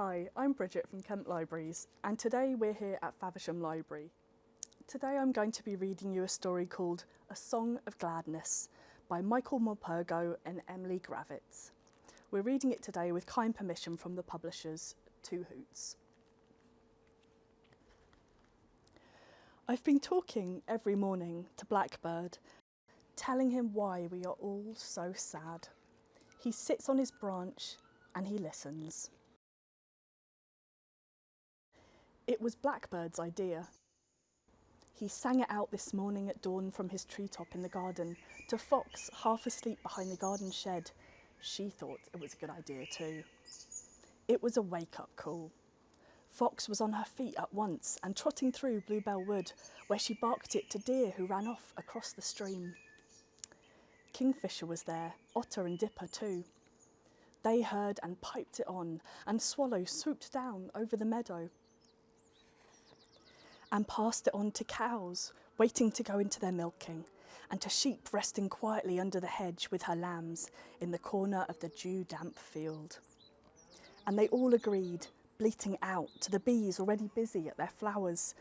Hi, I'm Brigid from Kent Libraries, and today we're here at Faversham Library. Today I'm going to be reading you a story called A Song of Gladness by Michael Morpurgo and Emily Gravett. We're reading it today with kind permission from the publishers, Two Hoots. I've been talking every morning to Blackbird, telling him why we are all so sad. He sits on his branch and he listens. It was Blackbird's idea. He sang it out this morning at dawn from his treetop in the garden to Fox, half asleep behind the garden shed. She thought it was a good idea too. It was a wake-up call. Fox was on her feet at once and trotting through Bluebell Wood, where she barked it to deer who ran off across the stream. Kingfisher was there, otter and dipper too. They heard and piped it on, and swallow swooped down over the meadow and passed it on to cows waiting to go into their milking, and to sheep resting quietly under the hedge with her lambs in the corner of the dew-damp field. And they all agreed, bleating out to the bees already busy at their flowers,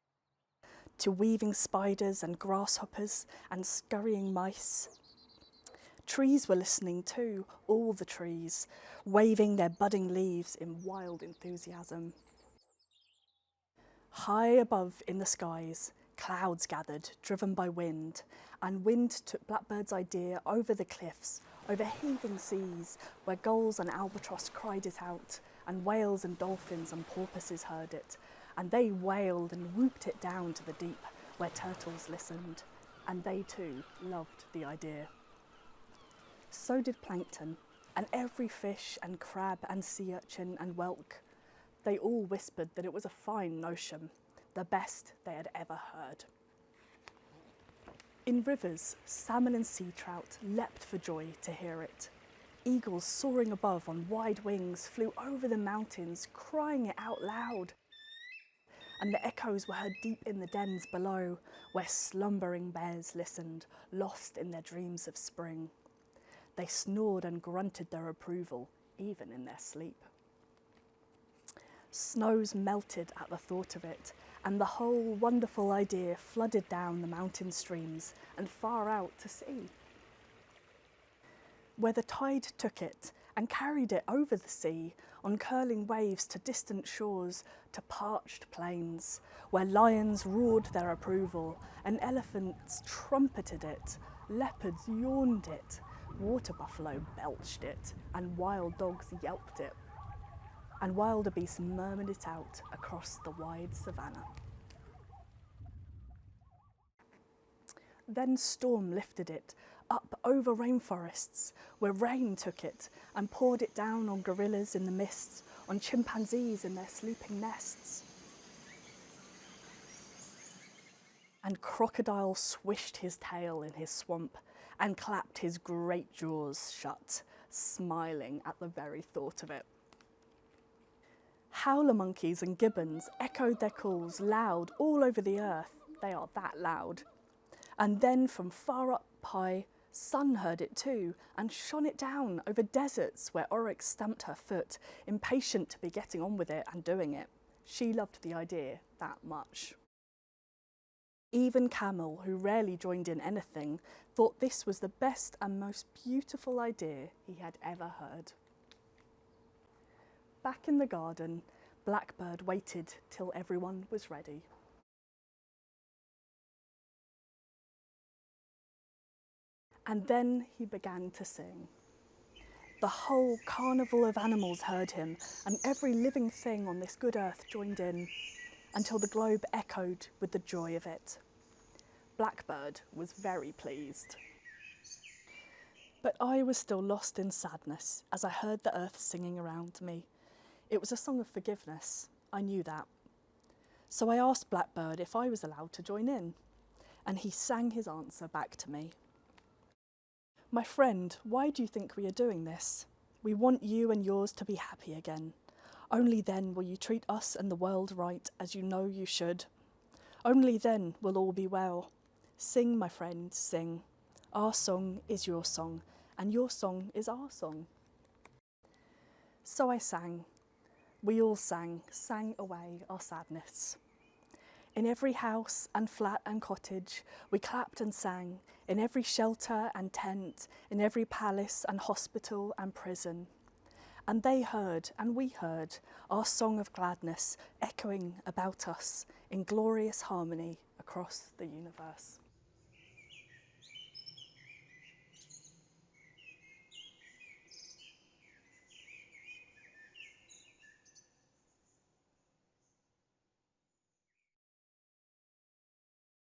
to weaving spiders and grasshoppers and scurrying mice. Trees were listening too, all the trees, waving their budding leaves in wild enthusiasm. High above in the skies, clouds gathered, driven by wind, and wind took Blackbird's idea over the cliffs, over heaving seas, where gulls and albatross cried it out, and whales and dolphins and porpoises heard it, and they wailed and whooped it down to the deep, where turtles listened, and they too loved the idea. So did plankton, and every fish and crab and sea urchin and whelk. They all whispered that it was a fine notion, the best they had ever heard. In rivers, salmon and sea trout leapt for joy to hear it. Eagles soaring above on wide wings flew over the mountains, crying it out loud. And the echoes were heard deep in the dens below, where slumbering bears listened, lost in their dreams of spring. They snored and grunted their approval, even in their sleep. Snows melted at the thought of it, and the whole wonderful idea flooded down the mountain streams and far out to sea, where the tide took it and carried it over the sea, on curling waves to distant shores, to parched plains, where lions roared their approval, and elephants trumpeted it, leopards yawned it, water buffalo belched it, and wild dogs yelped it, and wildebeest murmured it out across the wide savanna. Then storm lifted it up over rainforests, where rain took it and poured it down on gorillas in the mists, on chimpanzees in their sleeping nests. And crocodile swished his tail in his swamp and clapped his great jaws shut, smiling at the very thought of it. Howler monkeys and gibbons echoed their calls loud all over the earth. They are that loud. And then from far up high, Sun heard it too, and shone it down over deserts where Oryx stamped her foot, impatient to be getting on with it and doing it. She loved the idea that much. Even Camel, who rarely joined in anything, thought this was the best and most beautiful idea he had ever heard. Back in the garden, Blackbird waited till everyone was ready. And then he began to sing. The whole carnival of animals heard him, and every living thing on this good earth joined in, until the globe echoed with the joy of it. Blackbird was very pleased. But I was still lost in sadness as I heard the earth singing around me. It was a song of forgiveness, I knew that. So I asked Blackbird if I was allowed to join in, and he sang his answer back to me. My friend, why do you think we are doing this? We want you and yours to be happy again. Only then will you treat us and the world right, as you know you should. Only then will all be well. Sing, my friend, sing. Our song is your song, and your song is our song. So I sang. we all sang away our sadness. In every house and flat and cottage, we clapped and sang, in every shelter and tent, in every palace and hospital and prison. And they heard, and we heard, our song of gladness echoing about us in glorious harmony across the universe.